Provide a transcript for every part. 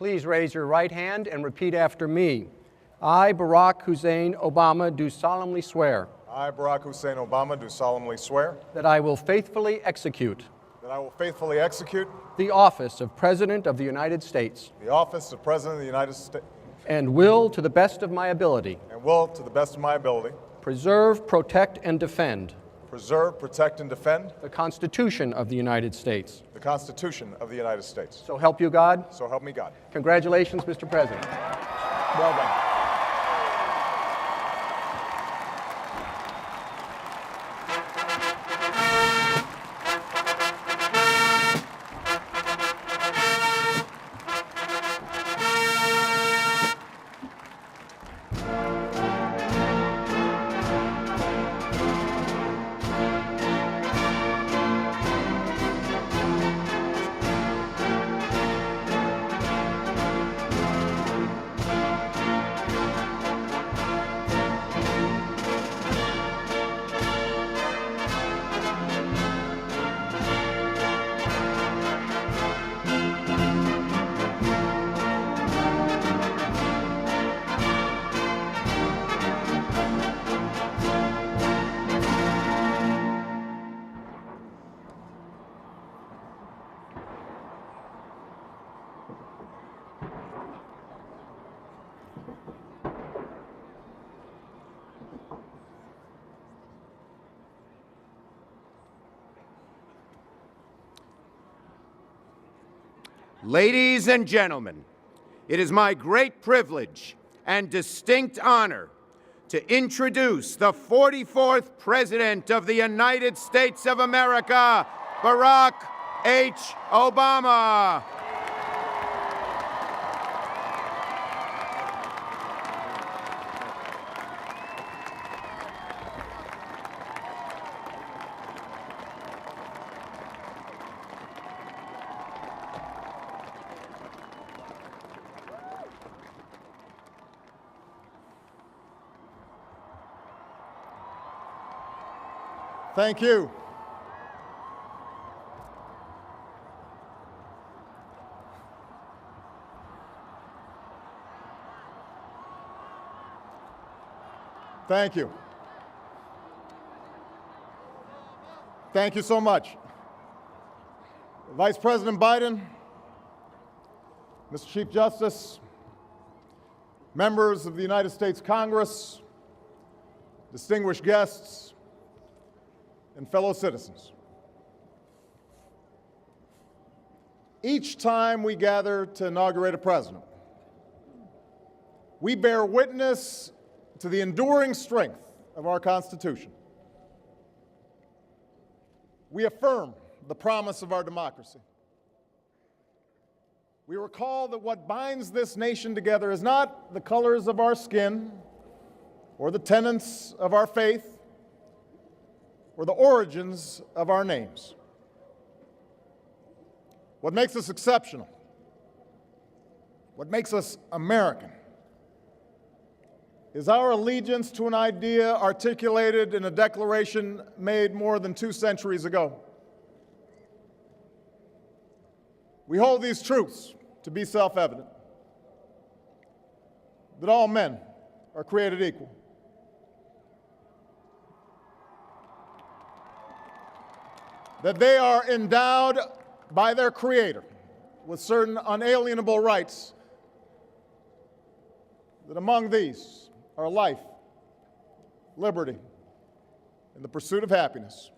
Please raise your right hand and repeat after me. I, Barack Hussein Obama, do solemnly swear I, Barack Hussein Obama, do solemnly swear that I will faithfully execute that I will faithfully execute the office of President of the United States the office of President of the United States and will, to the best of my ability, and will, to the best of my ability, preserve, protect, and defend preserve, protect, and defend the Constitution of the United States. the Constitution of the United States. So help you God. So help me God. Congratulations, Mr. President. Well done. Ladies and gentlemen, it is my great privilege and distinct honor to introduce the 44th President of the United States of America, Barack H. Obama. Thank you. Thank you. Thank you so much. Vice President Biden, Mr. Chief Justice, members of the United States Congress, distinguished guests, and fellow citizens. Each time we gather to inaugurate a president, we bear witness to the enduring strength of our Constitution. We affirm the promise of our democracy. We recall that what binds this nation together is not the colors of our skin or the tenets of our faith or the origins of our names. What makes us exceptional, what makes us American, is our allegiance to an idea articulated in a declaration made more than 2 centuries ago. We hold these truths to be self-evident, that all men are created equal, that they are endowed by their Creator with certain unalienable rights, that among these are life, liberty, and the pursuit of happiness.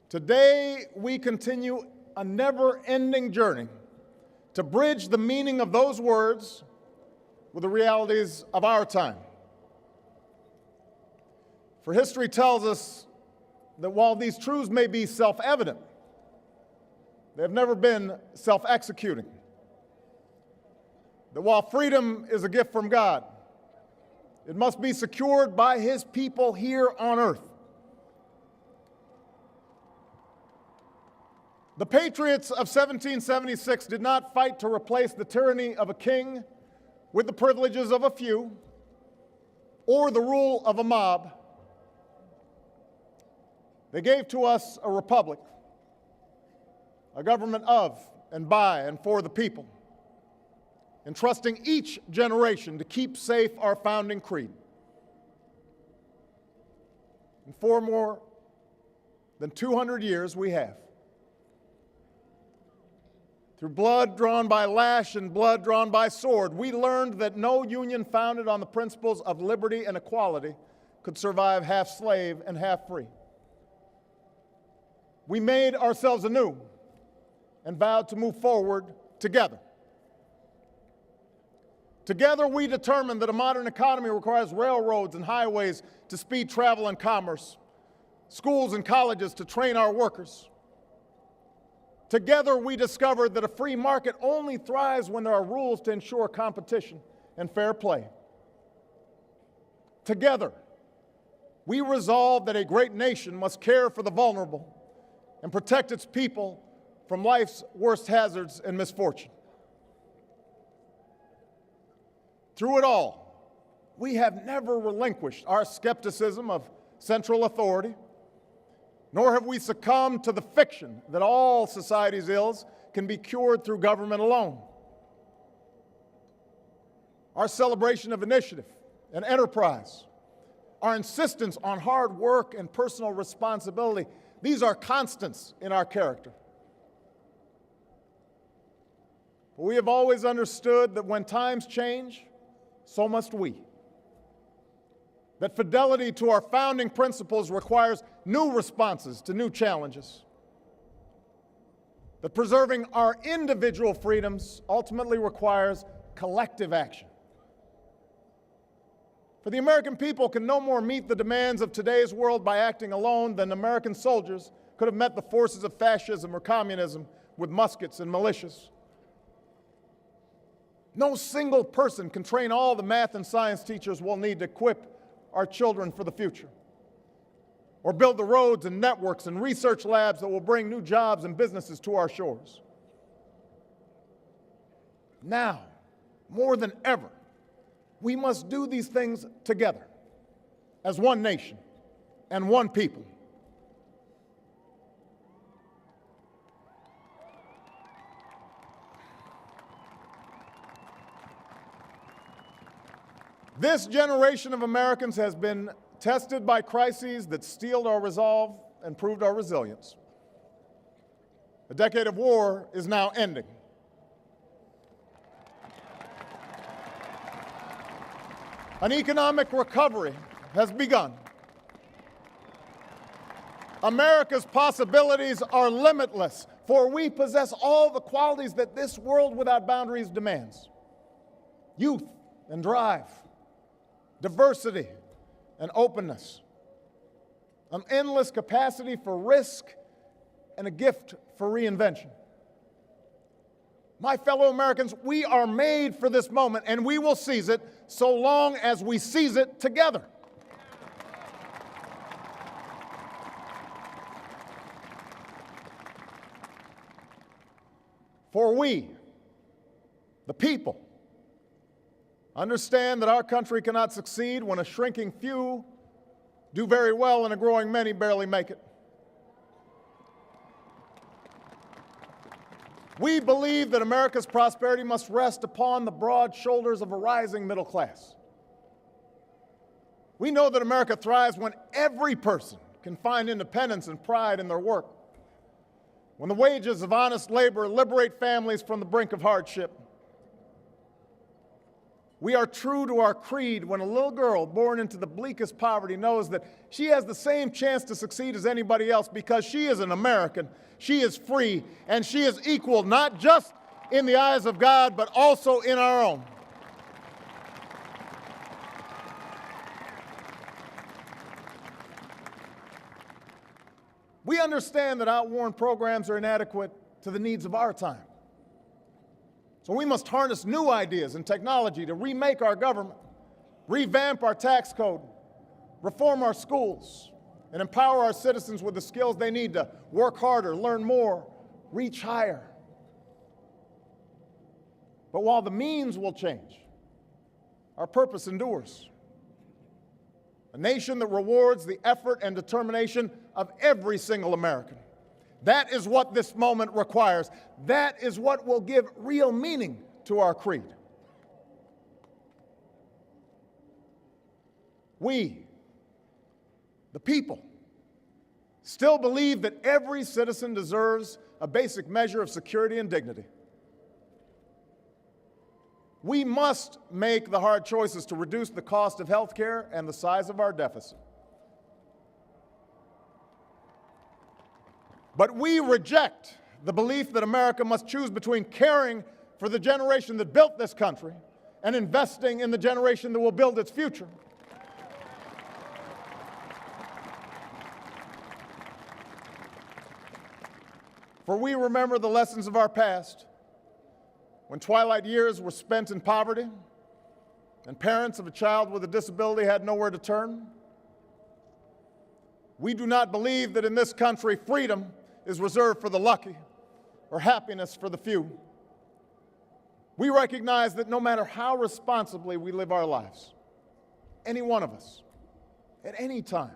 Today, we continue a never-ending journey to bridge the meaning of those words with the realities of our time. For history tells us that while these truths may be self-evident, they have never been self-executing. That while freedom is a gift from God, it must be secured by His people here on earth. The patriots of 1776 did not fight to replace the tyranny of a king with the privileges of a few or the rule of a mob. They gave to us a republic, a government of and by and for the people, entrusting each generation to keep safe our founding creed. And for more than 200 years we have. Through blood drawn by lash and blood drawn by sword, we learned that no union founded on the principles of liberty and equality could survive half slave and half free. We made ourselves anew and vowed to move forward together. Together, we determined that a modern economy requires railroads and highways to speed travel and commerce, schools and colleges to train our workers. Together, we discovered that a free market only thrives when there are rules to ensure competition and fair play. Together, we resolved that a great nation must care for the vulnerable and protect its people from life's worst hazards and misfortune. Through it all, we have never relinquished our skepticism of central authority, nor have we succumbed to the fiction that all society's ills can be cured through government alone. Our celebration of initiative and enterprise, our insistence on hard work and personal responsibility, these are constants in our character. But we have always understood that when times change, so must we. That fidelity to our founding principles requires new responses to new challenges. That preserving our individual freedoms ultimately requires collective action. For the American people can no more meet the demands of today's world by acting alone than American soldiers could have met the forces of fascism or communism with muskets and militias. No single person can train all the math and science teachers we'll need to equip our children for the future, or build the roads and networks and research labs that will bring new jobs and businesses to our shores. Now, more than ever, we must do these things together as one nation and one people. This generation of Americans has been tested by crises that steeled our resolve and proved our resilience. A decade of war is now ending. An economic recovery has begun. America's possibilities are limitless, for we possess all the qualities that this world without boundaries demands: youth and drive, diversity and openness, an endless capacity for risk, and a gift for reinvention. My fellow Americans, we are made for this moment, and we will seize it so long as we seize it together. For we, the people, understand that our country cannot succeed when a shrinking few do very well and a growing many barely make it. We believe that America's prosperity must rest upon the broad shoulders of a rising middle class. We know that America thrives when every person can find independence and pride in their work, when the wages of honest labor liberate families from the brink of hardship. We are true to our creed when a little girl born into the bleakest poverty knows that she has the same chance to succeed as anybody else because she is an American, she is free, and she is equal not just in the eyes of God, but also in our own. We understand that outworn programs are inadequate to the needs of our time. So we must harness new ideas and technology to remake our government, revamp our tax code, reform our schools, and empower our citizens with the skills they need to work harder, learn more, reach higher. But while the means will change, our purpose endures. A nation that rewards the effort and determination of every single American, That is what this moment requires. That is what will give real meaning to our creed. We, the people, still believe that every citizen deserves a basic measure of security and dignity. We must make the hard choices to reduce the cost of health care and the size of our deficit. But we reject the belief that America must choose between caring for the generation that built this country and investing in the generation that will build its future. For we remember the lessons of our past, when twilight years were spent in poverty and parents of a child with a disability had nowhere to turn. We do not believe that in this country freedom is reserved for the lucky or happiness for the few. We recognize that no matter how responsibly we live our lives, any one of us, at any time,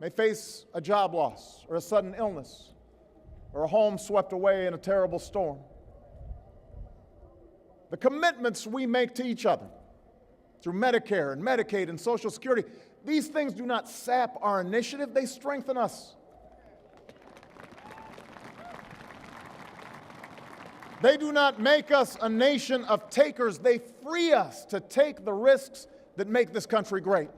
may face a job loss or a sudden illness or a home swept away in a terrible storm. The commitments we make to each other through Medicare and Medicaid and Social Security, these things do not sap our initiative, they strengthen us. They do not make us a nation of takers, they free us to take the risks that make this country great.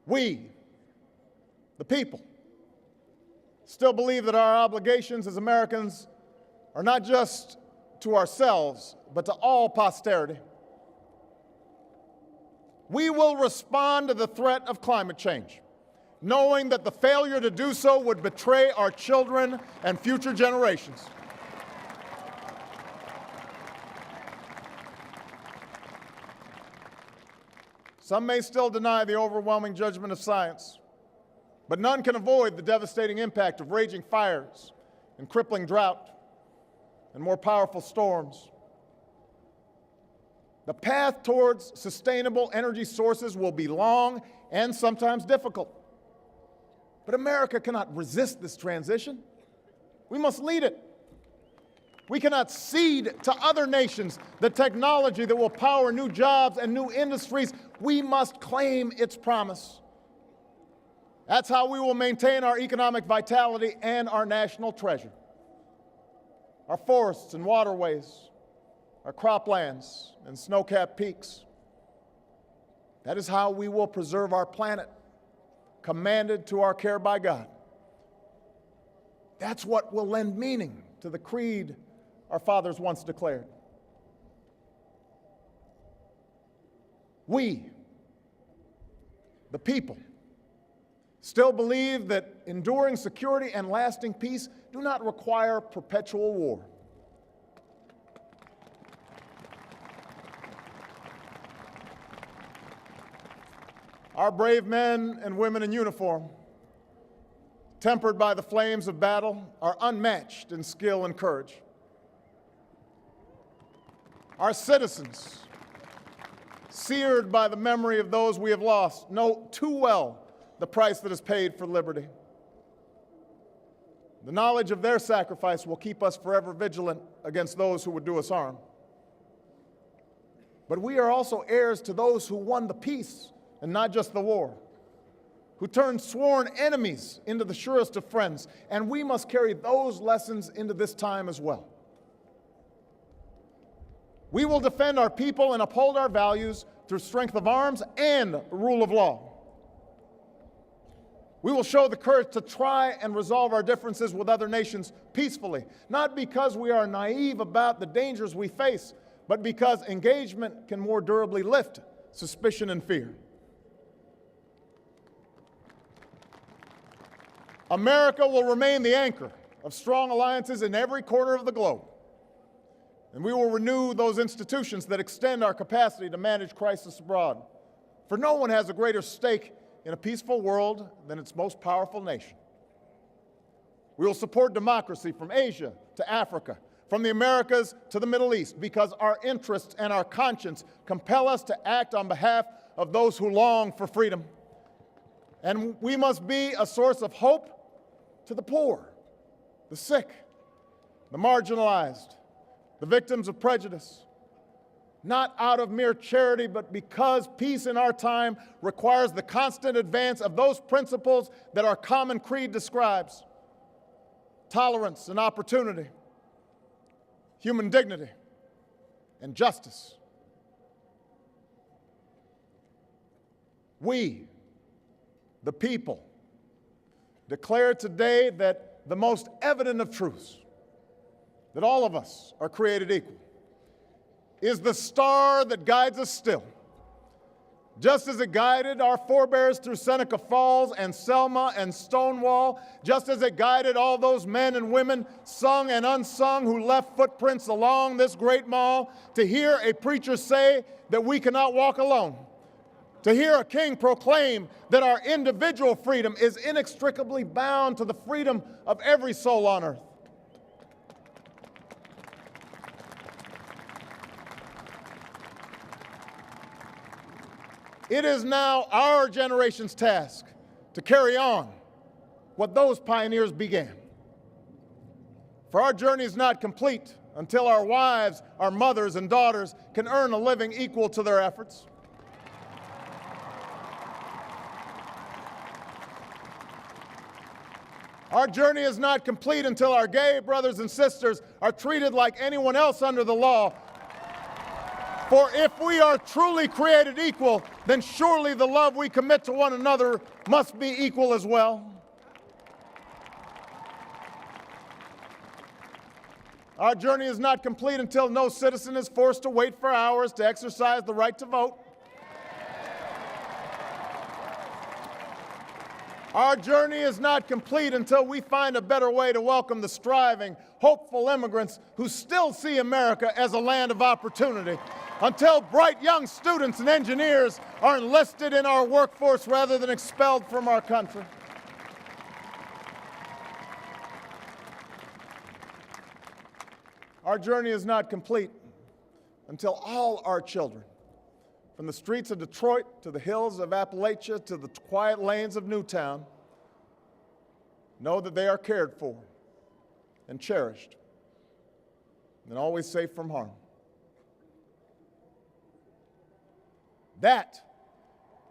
We, the people, still believe that our obligations as Americans are not just to ourselves, but to all posterity. We will respond to the threat of climate change, knowing that the failure to do so would betray our children and future generations. Some may still deny the overwhelming judgment of science, but none can avoid the devastating impact of raging fires and crippling drought and more powerful storms. The path towards sustainable energy sources will be long and sometimes difficult. But America cannot resist this transition. We must lead it. We cannot cede to other nations the technology that will power new jobs and new industries. We must claim its promise. That's how we will maintain our economic vitality and our national treasure. Our forests and waterways, our croplands and snow-capped peaks. That is how we will preserve our planet, commanded to our care by God. That's what will lend meaning to the creed our fathers once declared. We, the people, still believe that enduring security and lasting peace do not require perpetual war. Our brave men and women in uniform, tempered by the flames of battle, are unmatched in skill and courage. Our citizens, seared by the memory of those we have lost, know too well the price that is paid for liberty. The knowledge of their sacrifice will keep us forever vigilant against those who would do us harm. But we are also heirs to those who won the peace and not just the war, who turned sworn enemies into the surest of friends, and we must carry those lessons into this time as well. We will defend our people and uphold our values through strength of arms and rule of law. We will show the courage to try and resolve our differences with other nations peacefully, not because we are naive about the dangers we face, but because engagement can more durably lift suspicion and fear. America will remain the anchor of strong alliances in every corner of the globe. And we will renew those institutions that extend our capacity to manage crisis abroad. For no one has a greater stake in a peaceful world than its most powerful nation. We will support democracy from Asia to Africa, from the Americas to the Middle East, because our interests and our conscience compel us to act on behalf of those who long for freedom. And we must be a source of hope to the poor, the sick, the marginalized, the victims of prejudice, not out of mere charity, but because peace in our time requires the constant advance of those principles that our common creed describes: tolerance and opportunity, human dignity, and justice. We, the people, declare today that the most evident of truths, that all of us are created equal, is the star that guides us still, just as it guided our forebears through Seneca Falls and Selma and Stonewall, just as it guided all those men and women, sung and unsung, who left footprints along this great mall, to hear a preacher say that we cannot walk alone, to hear a king proclaim that our individual freedom is inextricably bound to the freedom of every soul on earth. It is now our generation's task to carry on what those pioneers began. For our journey is not complete until our wives, our mothers, and daughters can earn a living equal to their efforts. Our journey is not complete until our gay brothers and sisters are treated like anyone else under the law. For if we are truly created equal, then surely the love we commit to one another must be equal as well. Our journey is not complete until no citizen is forced to wait for hours to exercise the right to vote. Our journey is not complete until we find a better way to welcome the striving, hopeful immigrants who still see America as a land of opportunity, until bright young students and engineers are enlisted in our workforce rather than expelled from our country. Our journey is not complete until all our children, from the streets of Detroit to the hills of Appalachia to the quiet lanes of Newtown, know that they are cared for and cherished and always safe from harm. That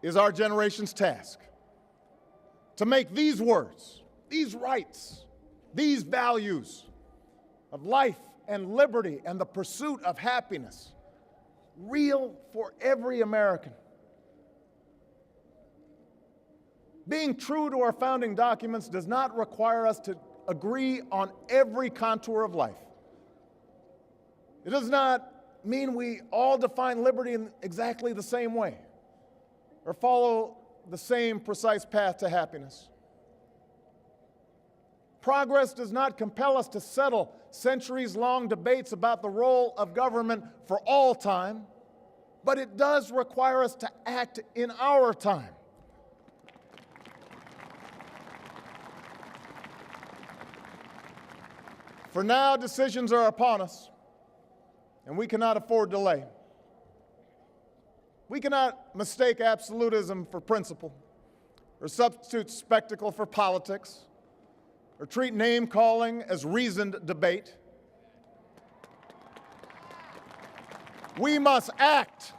is our generation's task, to make these words, these rights, these values of life and liberty and the pursuit of happiness real for every American. Being true to our founding documents does not require us to agree on every contour of life. It does not mean we all define liberty in exactly the same way or follow the same precise path to happiness. Progress does not compel us to settle centuries-long debates about the role of government for all time, but it does require us to act in our time. For now, decisions are upon us, and we cannot afford delay. We cannot mistake absolutism for principle, or substitute spectacle for politics, or treat name-calling as reasoned debate. We must act.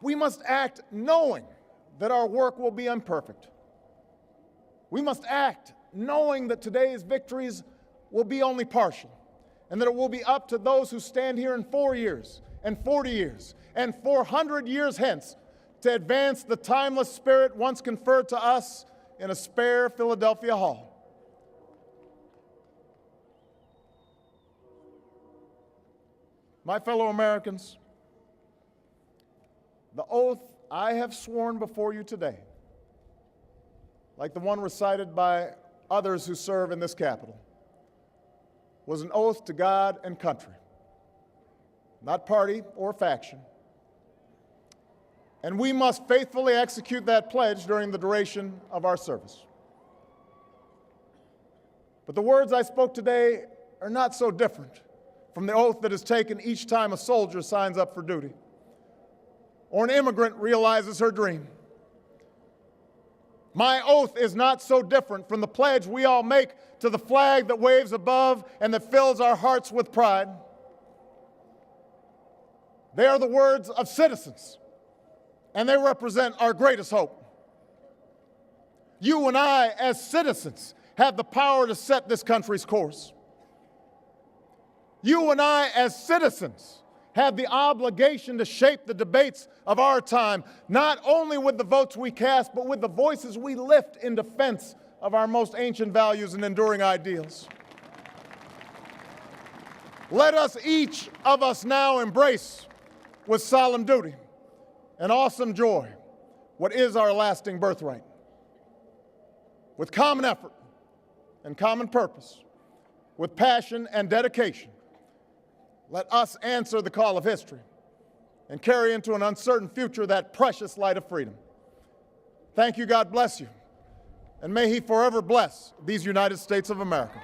We must act knowing that our work will be imperfect. We must act knowing that today's victories will be only partial, and that it will be up to those who stand here in 4 years, and 40 years, and 400 years hence to advance the timeless spirit once conferred to us in a spare Philadelphia hall. My fellow Americans, the oath I have sworn before you today, like the one recited by others who serve in this Capitol, was an oath to God and country, not party or faction. And we must faithfully execute that pledge during the duration of our service. But the words I spoke today are not so different from the oath that is taken each time a soldier signs up for duty. or an immigrant realizes her dream. My oath is not so different from the pledge we all make to the flag that waves above and that fills our hearts with pride. They are the words of citizens, and they represent our greatest hope. You and I, as citizens, have the power to set this country's course. You and I, as citizens, have the obligation to shape the debates of our time, not only with the votes we cast, but with the voices we lift in defense of our most ancient values and enduring ideals. Let us, each of us, now embrace with solemn duty and awesome joy what is our lasting birthright. With common effort and common purpose, with passion and dedication, let us answer the call of history and carry into an uncertain future that precious light of freedom. Thank you, God bless you, and may He forever bless these United States of America.